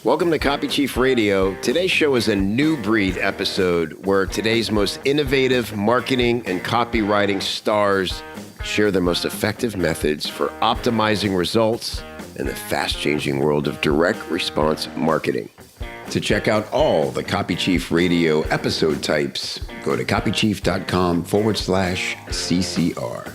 Welcome to Copy Chief Radio. Today's show is a new breed episode where today's most innovative marketing and copywriting stars share their most effective methods for optimizing results in the fast-changing world of direct response marketing. To check out all the Copy Chief Radio episode types, go to copychief.com/CCR.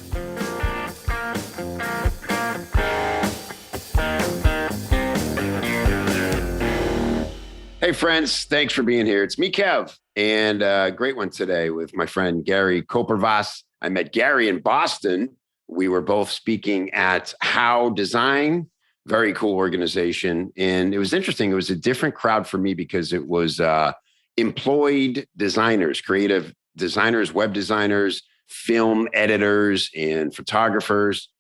Hey friends, thanks for being here. It's me, Kev, and a great one today with my friend Gary Kopervas. I met Gary in Boston. We were both speaking at How Design, very cool organization. And it was interesting. It was a different crowd for me because it was employed designers, creative designers, web designers, film editors, and photographers,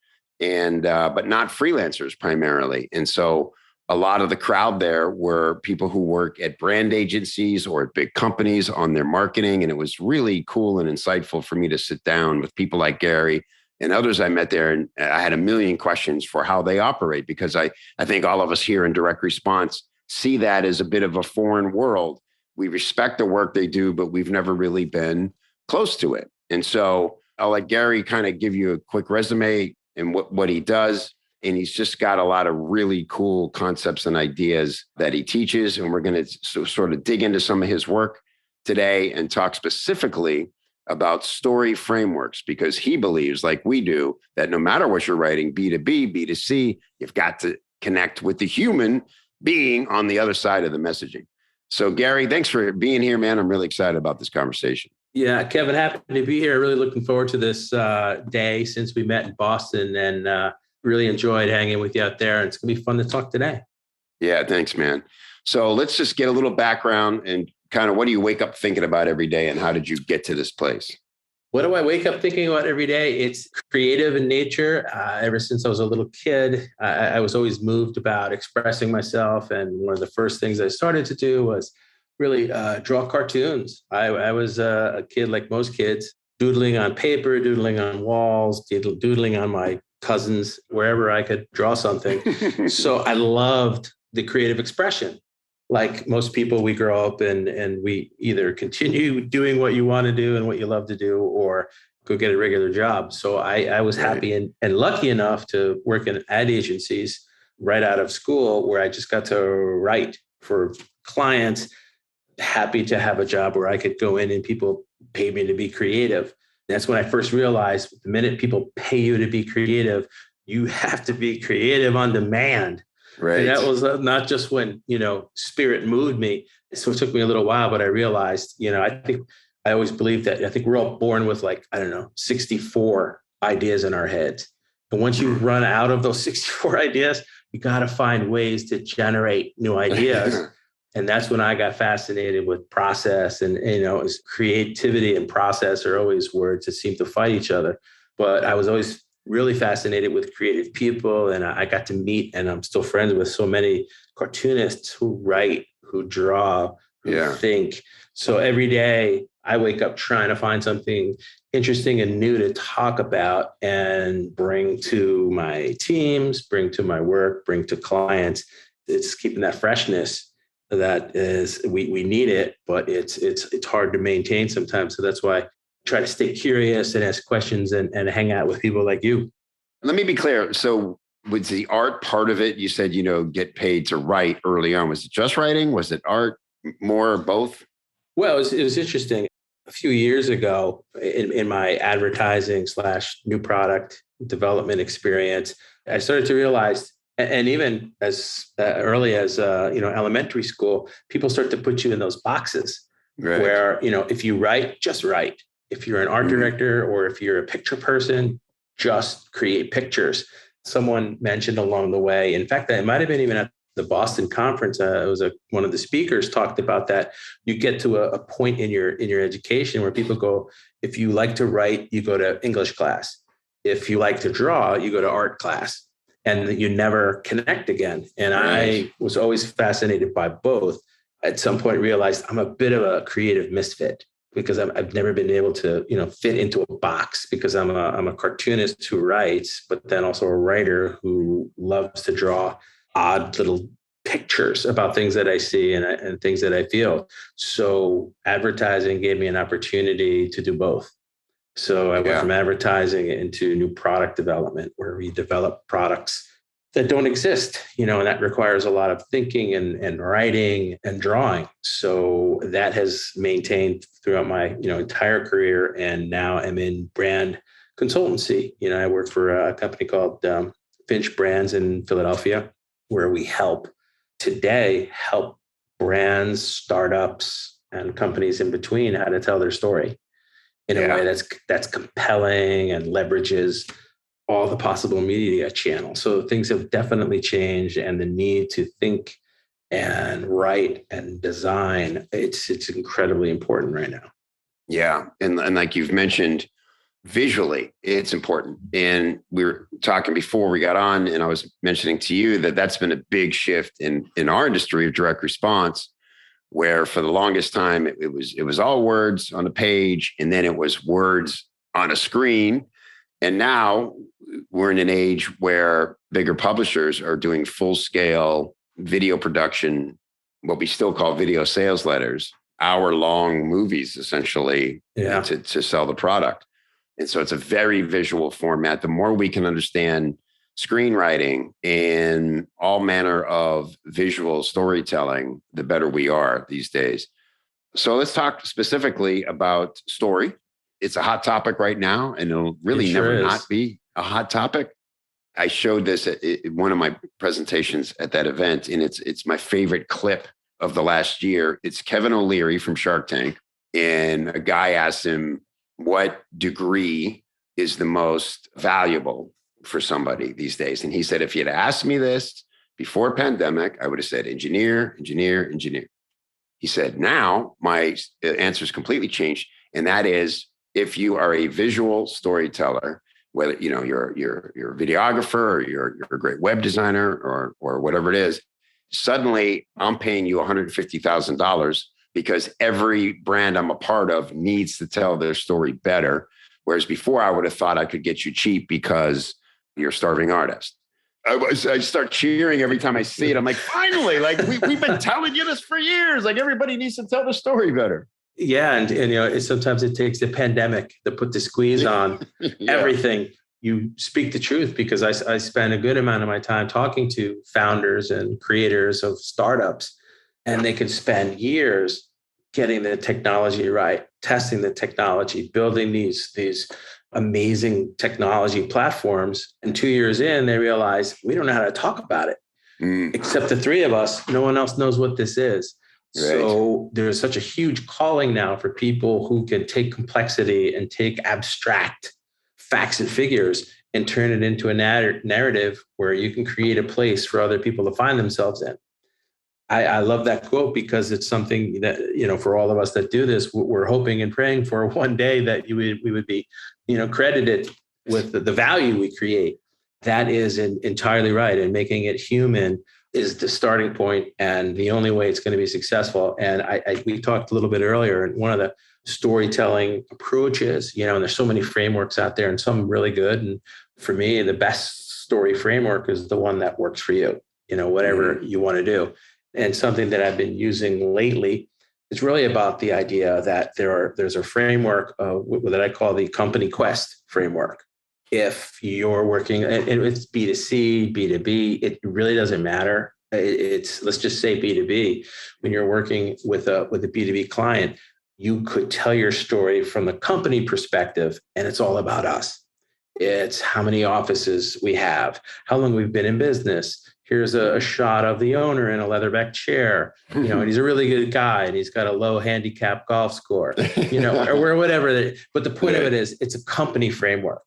and but not freelancers primarily. And so a lot of the crowd there were people who work at brand agencies or at big companies on their marketing. And it was really cool and insightful for me to sit down with people like Gary and others I met there. And I had a million questions for how they operate, because I think all of us here in direct response see that as a bit of a foreign world. We respect the work they do, but we've never really been close to it. And so I'll let Gary kind of give you a quick resume and what he does. And he's just got a lot of really cool concepts and ideas that he teaches. And we're going to sort of dig into some of his work today and talk specifically about story frameworks, because he believes, like we do, that no matter what you're writing, B2B, B2C, you've got to connect with the human being on the other side of the messaging. So Gary, thanks for being here, man. I'm really excited about this conversation. Yeah, Kevin, happy to be here. Really looking forward to this day since we met in Boston, and really enjoyed hanging with you out there. And it's going to be fun to talk today. Yeah, thanks, man. So let's just get a little background and kind of what do you wake up thinking about every day and how did you get to this place? What do I wake up thinking about every day? It's creative in nature. Ever since I was a little kid, I was always moved about expressing myself. And one of the first things I started to do was really draw cartoons. I was a kid like most kids, doodling on paper, doodling on walls, doodling on my cousins, wherever I could draw something. So I loved the creative expression. Like most people, we grow up and we either continue doing what you want to do and what you love to do, or go get a regular job. So I was happy and lucky enough to work in ad agencies right out of school, where I just got to write for clients. Happy to have a job where I could go in and people paid me to be creative. That's when I first realized the minute people pay you to be creative, you have to be creative on demand. Right. And that was not just when, spirit moved me. So it took me a little while, but I realized, I think I always believed that I think we're all born with 64 ideas in our heads. And once you run out of those 64 ideas, you got to find ways to generate new ideas. And that's when I got fascinated with process and, as creativity and process are always words that seem to fight each other. But I was always really fascinated with creative people. And I got to meet, and I'm still friends with so many cartoonists who write, who draw, who think. So every day I wake up trying to find something interesting and new to talk about and bring to my teams, bring to my work, bring to clients. It's keeping that freshness. That is, we need it, but it's hard to maintain sometimes. So that's why I try to stay curious and ask questions and hang out with people like you. Let me be clear. So was the art part of it? You said, get paid to write early on. Was it just writing? Was it art, more, or both? Well, it was interesting. A few years ago in my advertising / new product development experience, I started to realize, and even as early as elementary school, people start to put you in those boxes where, if you write, just write. If you're an art director or if you're a picture person, just create pictures. Someone mentioned along the way, in fact, it might have been even at the Boston conference, it was one of the speakers talked about that. You get to a point in your education where people go, if you like to write, you go to English class. If you like to draw, you go to art class. And you never connect again. And I was always fascinated by both. At some point realized I'm a bit of a creative misfit because I've never been able to, fit into a box, because I'm a cartoonist who writes, but then also a writer who loves to draw odd little pictures about things that I see and things that I feel. So advertising gave me an opportunity to do both. So I went from advertising into new product development, where we develop products that don't exist, and that requires a lot of thinking and writing and drawing. So that has maintained throughout my, entire career. And now I'm in brand consultancy. I work for a company called Finch Brands in Philadelphia, where we help brands, startups, and companies in between how to tell their story in a way that's compelling and leverages all the possible media channels. So things have definitely changed, and the need to think and write and design, it's incredibly important right now. Yeah. And like you've mentioned, visually, it's important. And we were talking before we got on, and I was mentioning to you that that's been a big shift in our industry of direct response, where for the longest time it was all words on a page, and then it was words on a screen. And now we're in an age where bigger publishers are doing full scale video production, what we still call video sales letters, hour-long movies, essentially, to sell the product. And so it's a very visual format. The more we can understand screenwriting and all manner of visual storytelling, the better we are these days. So let's talk specifically about story. It's a hot topic right now, and it'll really never not be a hot topic. I showed this at one of my presentations at that event, and it's my favorite clip of the last year. It's Kevin O'Leary from Shark Tank, and a guy asked him, what degree is the most valuable for somebody these days? And he said, if you had asked me this before pandemic, I would have said engineer, engineer, engineer. He said, now my answer is completely changed. And that is, if you are a visual storyteller, whether you're a videographer, or you're a great web designer, or whatever it is, suddenly I'm paying you $150,000 because every brand I'm a part of needs to tell their story better. Whereas before I would have thought I could get you cheap because you're a starving artist. I start cheering every time I see it. I'm like, finally, like we've been telling you this for years. Like everybody needs to tell the story better. Yeah. And sometimes it takes the pandemic to put the squeeze on everything. You speak the truth, because I spend a good amount of my time talking to founders and creators of startups, and they could spend years getting the technology right, testing the technology, building these amazing technology platforms. And 2 years in, they realize we don't know how to talk about it. Except the three of us. No one else knows what this is. Right. So there's such a huge calling now for people who can take complexity and take abstract facts and figures and turn it into a narrative where you can create a place for other people to find themselves in. I love that quote, because it's something that, for all of us that do this, we're hoping and praying for one day that we would be, credited with the value we create. That is entirely right. And making it human is the starting point, and the only way it's going to be successful. And we talked a little bit earlier, and one of the storytelling approaches, and there's so many frameworks out there and some really good. And for me, the best story framework is the one that works for you, whatever you want to do. And something that I've been using lately is really about the idea that there's a framework that I call the company quest framework. If you're working, and it's B2C, B2B, it really doesn't matter. Let's just say B2B. When you're working with a B2B client, you could tell your story from the company perspective, and it's all about us. It's how many offices we have, how long we've been in business. Here's a shot of the owner in a leatherback chair, and he's a really good guy, and he's got a low handicap golf score, or whatever. But the point of it is, it's a company framework,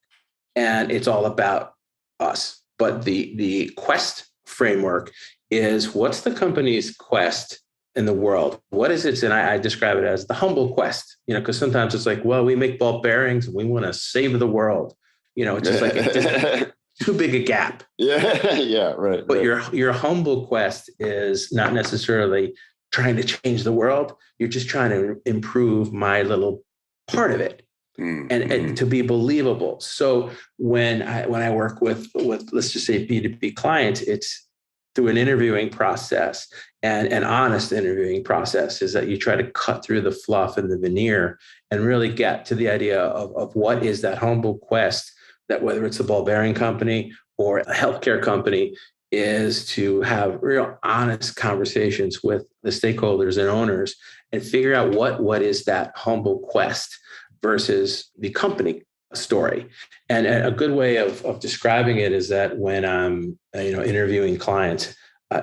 and it's all about us. But the quest framework is, what's the company's quest in the world? What is it? And I describe it as the humble quest, because sometimes it's like, well, we make ball bearings and we want to save the world. It's just like too big a gap. Yeah, right. But your humble quest is not necessarily trying to change the world. You're just trying to improve my little part of it, and to be believable. So when I work with let's just say B2B clients, it's through an interviewing process and an honest interviewing process is that you try to cut through the fluff and the veneer and really get to the idea of what is that humble quest that whether it's a ball bearing company or a healthcare company is to have real honest conversations with the stakeholders and owners and figure out what is that humble quest versus the company story. And a good way of describing it is that when I'm interviewing clients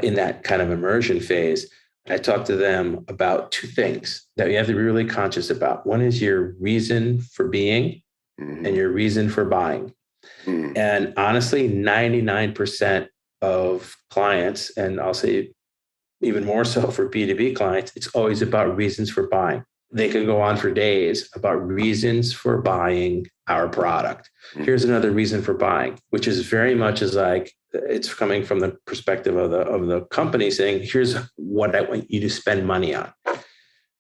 in that kind of immersion phase, I talk to them about two things that you have to be really conscious about. One is your reason for being and your reason for buying. And honestly, 99% of clients, and I'll say even more so for B2B clients, it's always about reasons for buying. They could go on for days about reasons for buying our product. Here's another reason for buying, which is very much as like it's coming from the perspective of the company saying, here's what I want you to spend money on.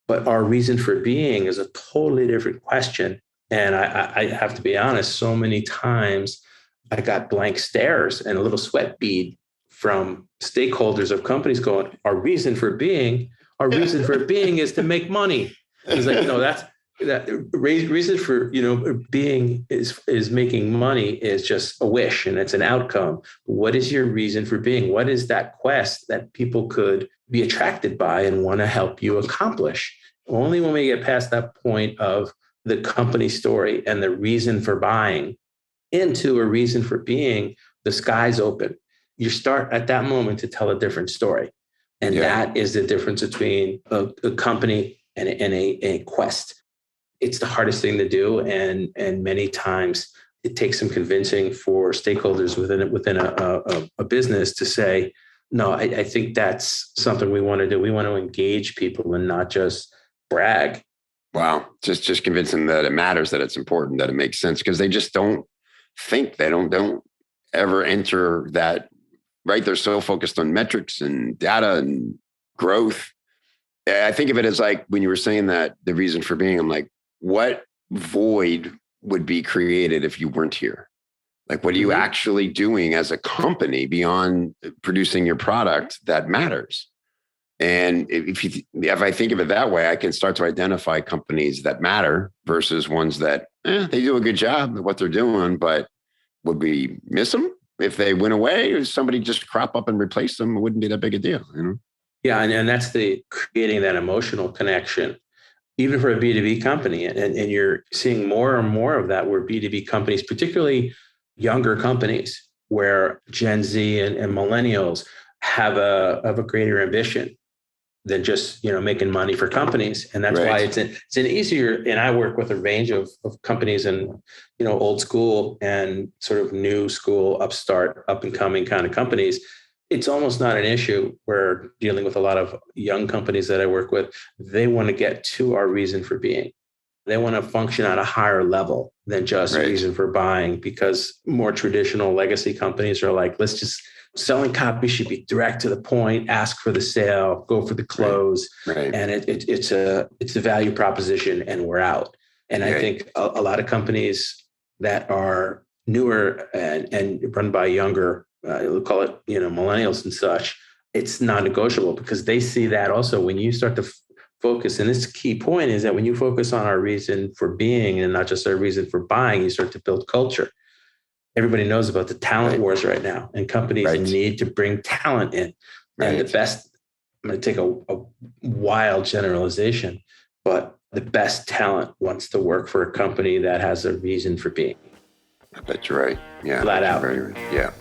But our reason for being is a totally different question. And I have to be honest, so many times I got blank stares and a little sweat bead from stakeholders of companies going, our reason for being is to make money. It's like, no, that reason for, being is making money is just a wish and it's an outcome. What is your reason for being? What is that quest that people could be attracted by and want to help you accomplish? Only when we get past that point of the company story and the reason for buying into a reason for being, the sky's open. You start at that moment to tell a different story. And that is the difference between a company and a quest. It's the hardest thing to do. And many times it takes some convincing for stakeholders within a business to say, no, I think that's something we want to do. We want to engage people and not just brag. Wow. Just convince them that it matters, that it's important, that it makes sense, because they just don't think, they don't ever enter that, right? They're so focused on metrics and data and growth. I think of it as like when you were saying that the reason for being, I'm like, what void would be created if you weren't here? Like, what are you actually doing as a company beyond producing your product that matters? And if I think of it that way, I can start to identify companies that matter versus ones that they do a good job at what they're doing, but would we miss them if they went away or somebody just crop up and replace them? It wouldn't be that big a deal, Yeah, and that's the creating that emotional connection, even for a B2B company. And you're seeing more and more of that where B2B companies, particularly younger companies, where Gen Z and millennials have a greater ambition than just making money for companies. And that's why it's an easier, and I work with a range of companies and old school and sort of new school, upstart, up and coming kind of companies. It's almost not an issue. We're dealing with a lot of young companies that I work with. They want to get to our reason for being. They want to function at a higher level than just reason for buying, because more traditional legacy companies are like, let's just selling copy should be direct to the point, ask for the sale, go for the close. And it's a value proposition and we're out. And I think a lot of companies that are newer and run by younger, we'll call it, millennials and such, it's non-negotiable because they see that also when you start to focus. And this key point is that when you focus on our reason for being and not just our reason for buying, you start to build culture. Everybody knows about the talent wars right now, and companies need to bring talent in. And the best, I'm going to take a wild generalization, but the best talent wants to work for a company that has a reason for being. I bet you're right. Yeah. Flat out. Right. Yeah.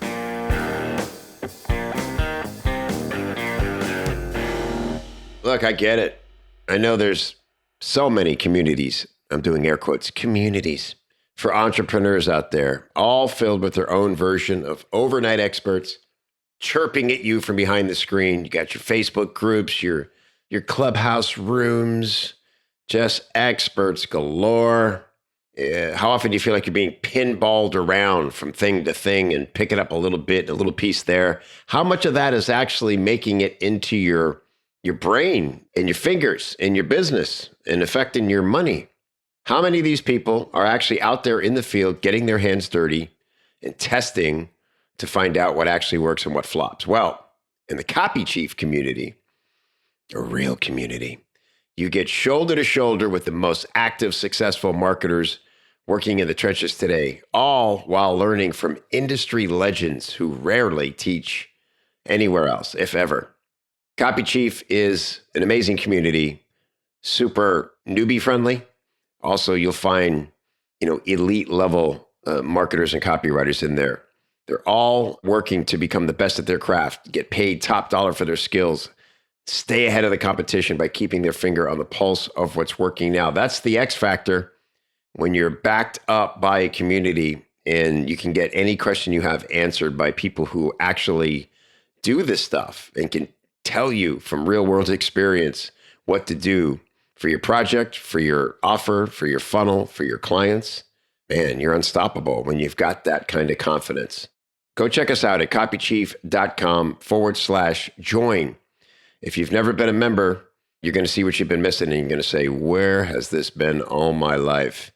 Look, I get it. I know there's so many communities, I'm doing air quotes, communities for entrepreneurs out there, all filled with their own version of overnight experts chirping at you from behind the screen. You got your Facebook groups, your clubhouse rooms, just experts galore. How often do you feel like you're being pinballed around from thing to thing and picking up a little bit, a little piece there? How much of that is actually making it into your brain and your fingers and your business and affecting your money? How many of these people are actually out there in the field getting their hands dirty and testing to find out what actually works and what flops? Well, In the Copy Chief community, a real community, you get shoulder to shoulder with the most active, successful marketers working in the trenches today, all while learning from industry legends who rarely teach anywhere else, if ever. Copy Chief is an amazing community, super newbie friendly. Also, you'll find, elite level marketers and copywriters in there. They're all working to become the best at their craft, get paid top dollar for their skills, stay ahead of the competition by keeping their finger on the pulse of what's working now. That's the X factor when you're backed up by a community and you can get any question you have answered by people who actually do this stuff and can tell you from real world experience what to do for your project, for your offer, for your funnel, for your clients. Man, you're unstoppable when you've got that kind of confidence. Go check us out at copychief.com/join. If you've never been a member, you're going to see what you've been missing and you're going to say, where has this been all my life?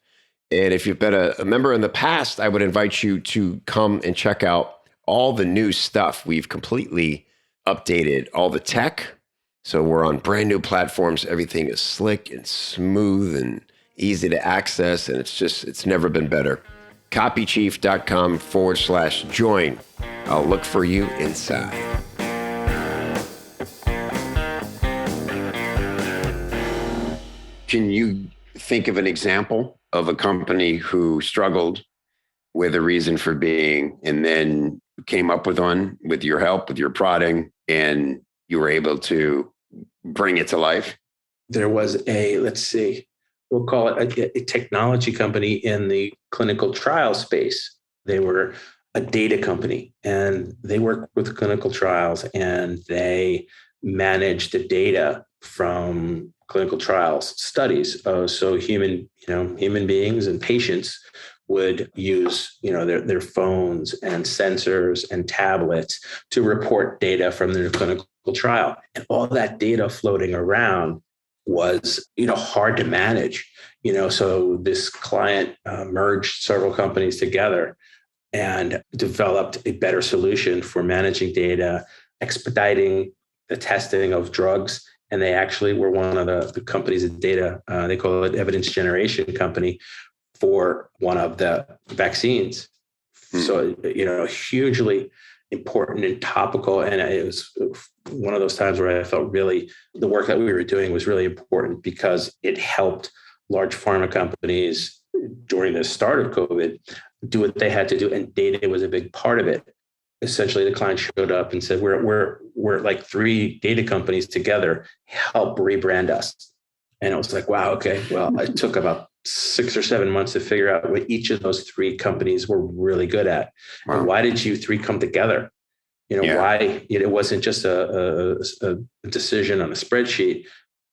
And if you've been a member in the past, I would invite you to come and check out all the new stuff. We've completely updated all the tech. So we're on brand new platforms. Everything is slick and smooth and easy to access. And it's never been better. Copychief.com/join. I'll look for you inside. Can you think of an example of a company who struggled with a reason for being and then came up with one with your help, with your prodding, and you were able to bring it to life? There was we'll call it a technology company in the clinical trial space. They were a data company and they work with clinical trials and they manage the data from clinical trials studies. So human beings and patients would use, their phones and sensors and tablets to report data from their clinical trial. And all that data floating around was, hard to manage. So this client merged several companies together and developed a better solution for managing data, expediting the testing of drugs. And they actually were one of the companies of data, they call it evidence generation company for one of the vaccines. So, hugely important and topical. And it was one of those times where I felt really the work that we were doing was really important because it helped large pharma companies during the start of COVID do what they had to do. And data was a big part of it. Essentially, the client showed up and said, we're like 3 data companies together, help rebrand us. And it was like, wow, okay. Well, it took about 6 or 7 months to figure out what each of those 3 companies were really good at. Wow. And why did you 3 come together? Why it wasn't just a decision on a spreadsheet.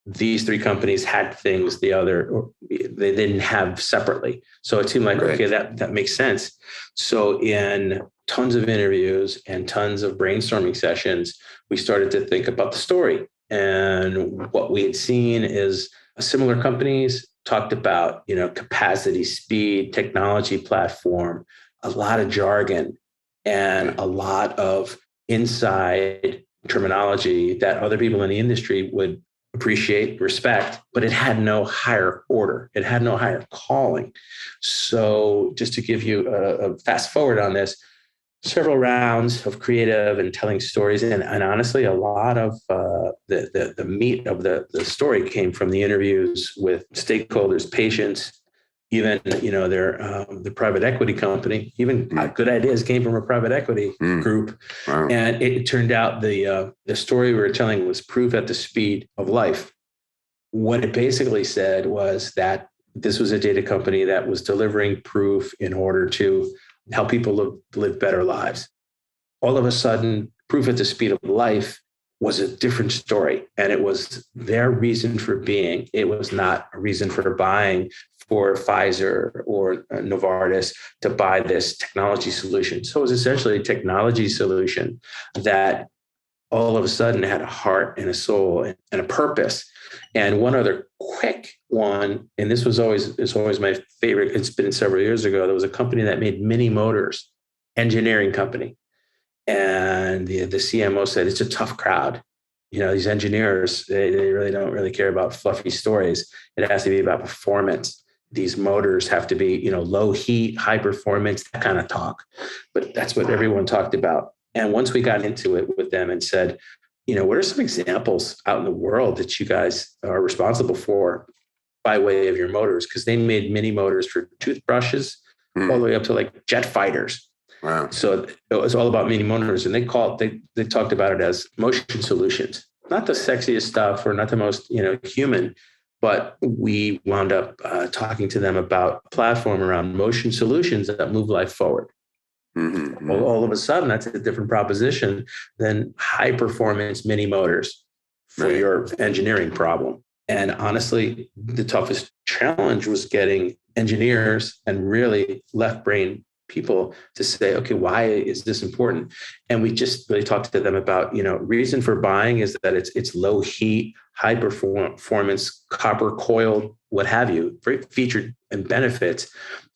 These 3 companies had things they didn't have separately. So it seemed like, okay, that makes sense. So in tons of interviews and tons of brainstorming sessions, we started to think about the story. And what we had seen is similar companies talked about, capacity, speed, technology platform, a lot of jargon, and a lot of inside terminology that other people in the industry would appreciate, respect, but it had no higher order. It had no higher calling. So just to give you a fast forward on this, several rounds of creative and telling stories. And honestly, a lot of the meat of the story came from the interviews with stakeholders, patients, even, the private equity company, even good ideas came from a private equity group. Wow. And it turned out the story we were telling was proof at the speed of life. What it basically said was that this was a data company that was delivering proof in order to help people live better lives. All of a sudden, proof at the speed of life was a different story. And it was their reason for being. It was not a reason for buying for Pfizer or Novartis to buy this technology solution. So it was essentially a technology solution that all of a sudden had a heart and a soul and a purpose. And one other quick one, and it's always my favorite. It's been several years ago. There was a company that made mini motors, engineering company. And the CMO said, it's a tough crowd. These engineers, they really don't really care about fluffy stories. It has to be about performance. These motors have to be, low heat, high performance, that kind of talk. But that's what everyone talked about. And once we got into it with them and said, what are some examples out in the world that you guys are responsible for by way of your motors? Because they made mini motors for toothbrushes all the way up to like jet fighters. Wow. So it was all about mini motors, and they talked about it as motion solutions. Not the sexiest stuff or not the most human, but we wound up talking to them about a platform around motion solutions that move life forward. Mm-hmm. Well, all of a sudden, that's a different proposition than high performance mini motors for your engineering problem. And honestly, the toughest challenge was getting engineers and really left brain people to say, okay, why is this important? And we just really talked to them about, reason for buying is that it's low heat, high performance, copper coiled, what have you, very featured and benefits.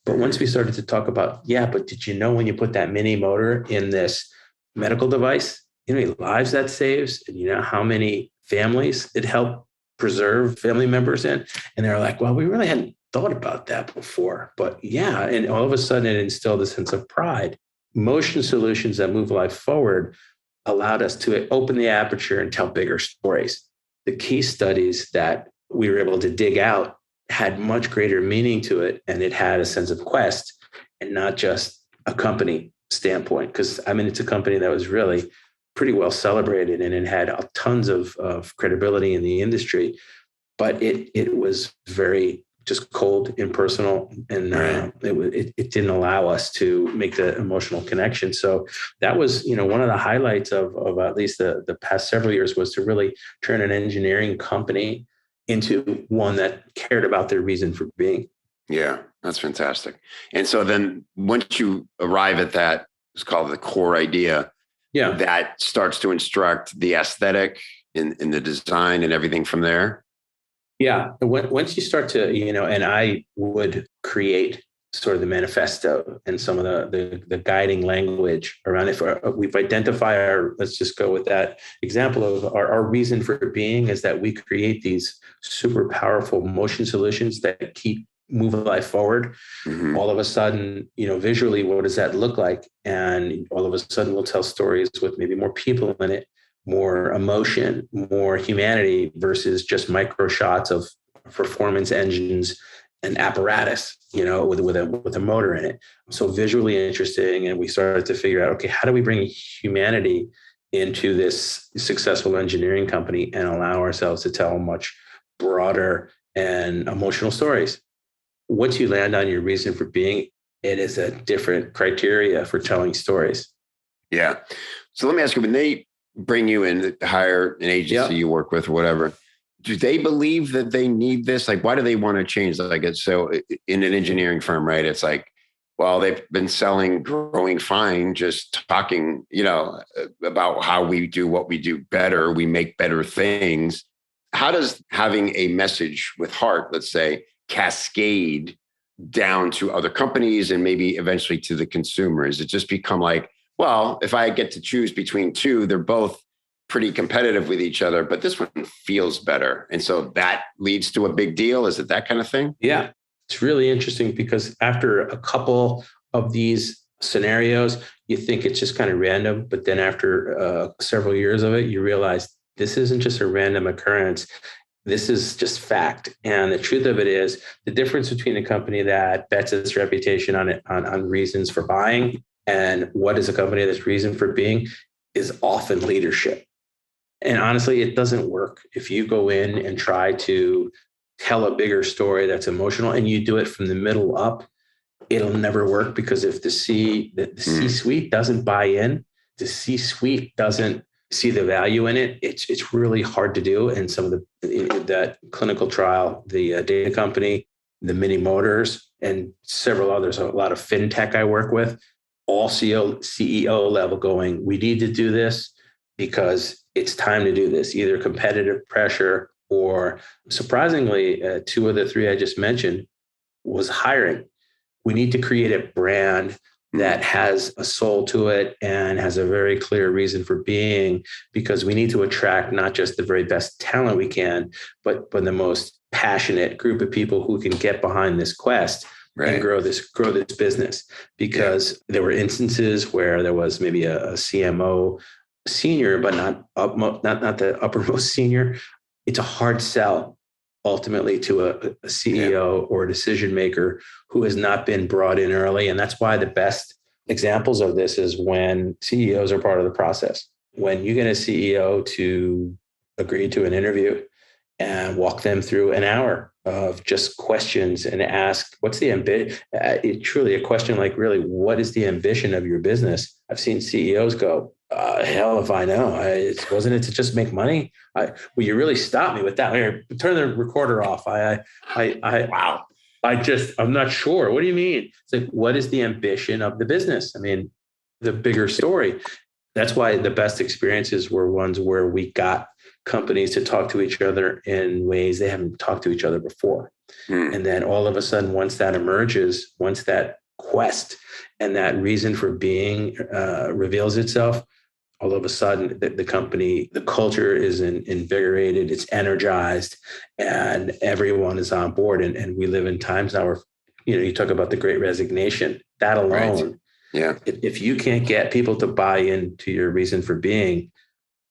But once we started to talk about, but did you know when you put that mini motor in this medical device, how many lives that saves, and how many families it helped preserve family members in? And they're like, well, we really hadn't thought about that before. But and all of a sudden it instilled a sense of pride. Motion solutions that move life forward allowed us to open the aperture and tell bigger stories. The case studies that we were able to dig out had much greater meaning to it, and it had a sense of quest and not just a company standpoint. Because it's a company that was really pretty well celebrated, and it had tons of credibility in the industry, but it was very just cold, impersonal, and it didn't allow us to make the emotional connection. So that was, one of the highlights of at least the past several years, was to really turn an engineering company into one that cared about their reason for being. Yeah, that's fantastic. And so then once you arrive at that, it's called the core idea. Yeah. That starts to instruct the aesthetic in the design and everything from there. Yeah. Once you start to, and I would create sort of the manifesto and some of the guiding language around it. We've identified let's just go with that example of our reason for being is that we create these super powerful motion solutions that keep moving life forward. Mm-hmm. All of a sudden, visually, what does that look like? And all of a sudden we'll tell stories with maybe more people in it, more emotion, more humanity versus just micro shots of performance engines and apparatus, with a motor in it. So visually interesting. And we started to figure out, okay, how do we bring humanity into this successful engineering company and allow ourselves to tell much broader and emotional stories? Once you land on your reason for being, it is a different criteria for telling stories. Yeah. So let me ask you, when they bring you in to hire an agency you work with or whatever, do they believe that they need this? Like, why do they want to change? Like, it's so in an engineering firm, right? It's like, well, they've been selling growing fine, just talking, about how we do what we do better. We make better things. How does having a message with heart, let's say, cascade down to other companies and maybe eventually to the consumer? Is it just become like, well, if I get to choose between two, they're both pretty competitive with each other, but this one feels better. And so that leads to a big deal. Is it that kind of thing? Yeah. It's really interesting because after a couple of these scenarios, you think it's just kind of random. But then after several years of it, you realize this isn't just a random occurrence. This is just fact. And the truth of it is the difference between a company that bets its reputation on reasons for buying and what is a company that's reason for being is often leadership. And honestly, it doesn't work if you go in and try to tell a bigger story that's emotional and you do it from the middle up. It'll never work because if the C-suite doesn't buy in, the C-suite doesn't see the value in it, it's really hard to do. And some of that clinical trial, the data company, the mini motors, and several others, a lot of fintech I work with, all CEO level going, we need to do this because it's time to do this, either competitive pressure or surprisingly, two of the three I just mentioned was hiring. We need to create a brand that has a soul to it and has a very clear reason for being, because we need to attract not just the very best talent we can, but the most passionate group of people who can get behind this quest and grow this business. Because there were instances where there was maybe a CMO senior, but not the uppermost senior. It's a hard sell ultimately to a CEO or a decision maker who has not been brought in early. And that's why the best examples of this is when CEOs are part of the process. When you get a CEO to agree to an interview and walk them through an hour of just questions and ask, what's the ambition? Truly a question like, really, what is the ambition of your business? I've seen CEOs go, hell if I know. Wasn't it to just make money? Will you really stop me with that? Here, turn the recorder off. Wow. I'm not sure. What do you mean? It's like, what is the ambition of the business? I mean, the bigger story. That's why the best experiences were ones where we got companies to talk to each other in ways they haven't talked to each other before. And then all of a sudden, once that emerges, once that quest and that reason for being reveals itself, all of a sudden the company, the culture is invigorated, it's energized, and everyone is on board. And we live in times now where, you talk about the Great Resignation, that alone. Right. If you can't get people to buy into your reason for being,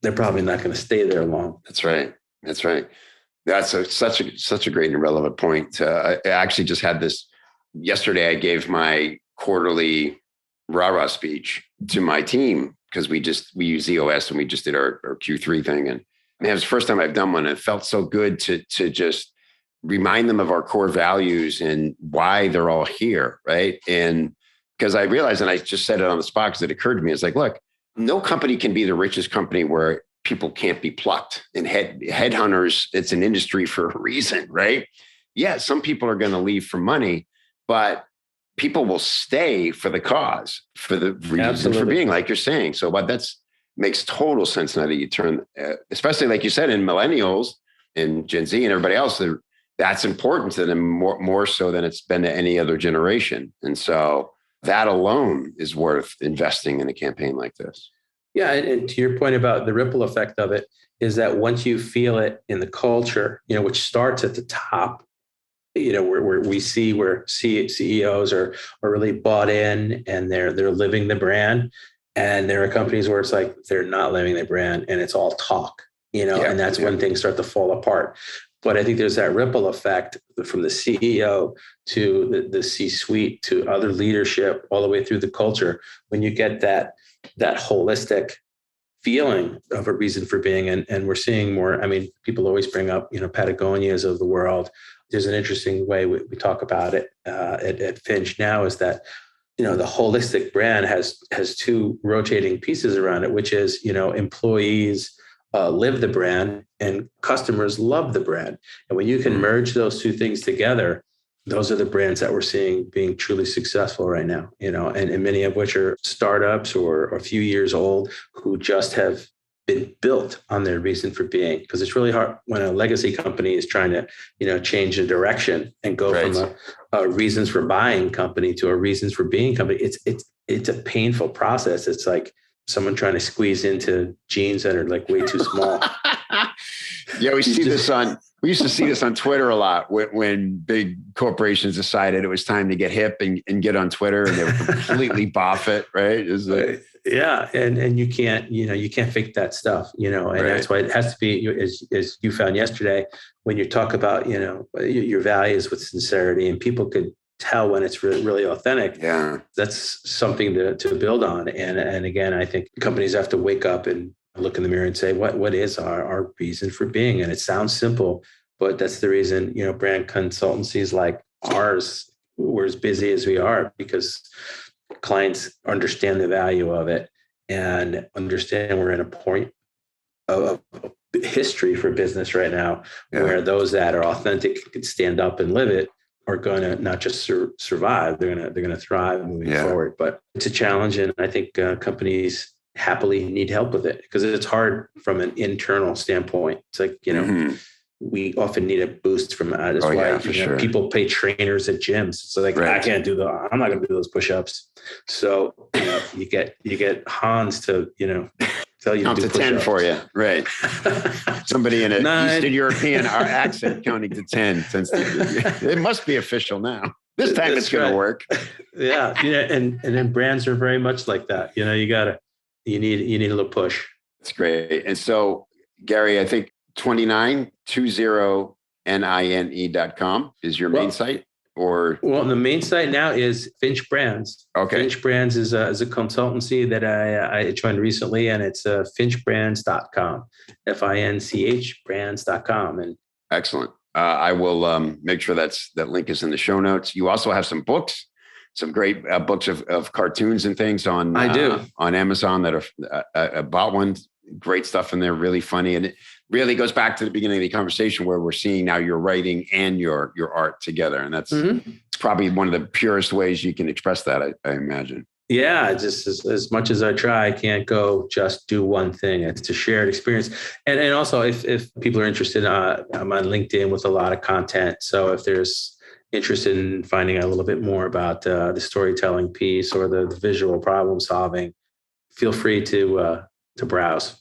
they're probably not going to stay there long. That's right. That's such a great and relevant point. I actually just had this yesterday. I gave my quarterly rah-rah speech to my team because we use EOS and we just did our Q3 thing. And man, it was the first time I've done one. And it felt so good to just remind them of our core values and why they're all here. Right. And because I realized, and I just said it on the spot because it occurred to me, it's like, look, no company can be the richest company where people can't be plucked. And headhunters, it's an industry for a reason, right? Yeah, some people are going to leave for money, but people will stay for the cause, for the reason for being, like you're saying. So, but that's makes total sense now that you turn, especially like you said, in millennials and Gen Z and everybody else, that's important to them more so than it's been to any other generation. And so that alone is worth investing in a campaign like this. Yeah. And to your point about the ripple effect of it is that once you feel it in the culture, which starts at the top, where we see where CEOs are really bought in and they're living the brand. And there are companies where it's like, they're not living the brand and it's all talk, and that's when things start to fall apart. But I think there's that ripple effect from the CEO to the C-suite to other leadership, all the way through the culture. When you get that holistic feeling of a reason for being, and we're seeing more. I mean, people always bring up, Patagonias of the world. There's an interesting way we talk about it at Finch now is that, the holistic brand has two rotating pieces around it, which is, employees live the brand and customers love the brand. And when you can merge those two things together, those are the brands that we're seeing being truly successful right now, and many of which are startups or a few years old who just have been built on their reason for being. Because it's really hard when a legacy company is trying to, change the direction and go from a reasons for buying company to a reasons for being company. It's a painful process. It's like someone trying to squeeze into jeans that are like way too small. Yeah, we used to see this on Twitter a lot when big corporations decided it was time to get hip and get on Twitter, and they would completely boff it, right? Yeah. And you can't fake that stuff, and that's why it has to be, as you found yesterday, when you talk about, your values with sincerity, and people could tell when it's really authentic. Yeah. That's something to build on. And again, I think companies have to wake up and look in the mirror and say, what is our reason for being? And it sounds simple, but that's the reason, brand consultancies like ours, we're as busy as we are, because clients understand the value of it and understand we're in a point of history for business right now, where those that are authentic, can stand up and live it, are going to not just survive, they're going to thrive moving forward. But it's a challenge. And I think companies happily need help with it, because it's hard from an internal standpoint. It's like, we often need a boost from that. That's why sure. people pay trainers at gyms. So like, I can't do I'm not going to do those push-ups. So you get Hans to, tell you count to do to 10 for you. Right. Somebody in an Eastern European accent counting to 10. Since it must be official now. This time it's going to work. Yeah. And then brands are very much like that. You need a little push. That's great. And so, Gary, I think 2920nine.com is your main site, or? Well, the main site now is Finch Brands. Okay. Finch Brands is a consultancy that I joined recently, and it's finchbrands.com, FINCH brands.com. And excellent. I will make sure that link is in the show notes. You also have some books, some great books of cartoons and things on Amazon that are I bought one. Great stuff in there, really funny. And it really goes back to the beginning of the conversation where we're seeing now your writing and your art together. And that's it's probably one of the purest ways you can express that, I imagine. Yeah, just as much as I try, I can't go just do one thing. It's a shared experience. And also, if people are interested, I'm on LinkedIn with a lot of content. So if there's interested in finding out a little bit more about the storytelling piece or the visual problem solving, feel free to browse.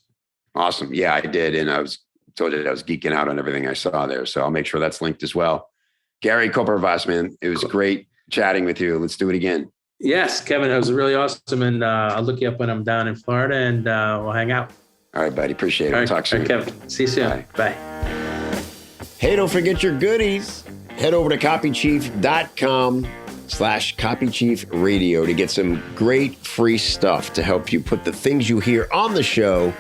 Awesome. Yeah, I did. And I told you that I was geeking out on everything I saw there. So I'll make sure that's linked as well. Gary Kopervas, man, it was great chatting with you. Let's do it again. Yes, Kevin, it was really awesome. And I'll look you up when I'm down in Florida, and we'll hang out. All right, buddy. Appreciate it. All right, talk soon. All right, Kevin. See you soon. Bye. Hey, don't forget your goodies. Head over to copychief.com/copychiefradio to get some great free stuff to help you put the things you hear on the show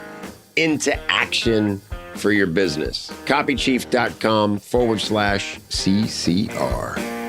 into action for your business. Copychief.com/CCR.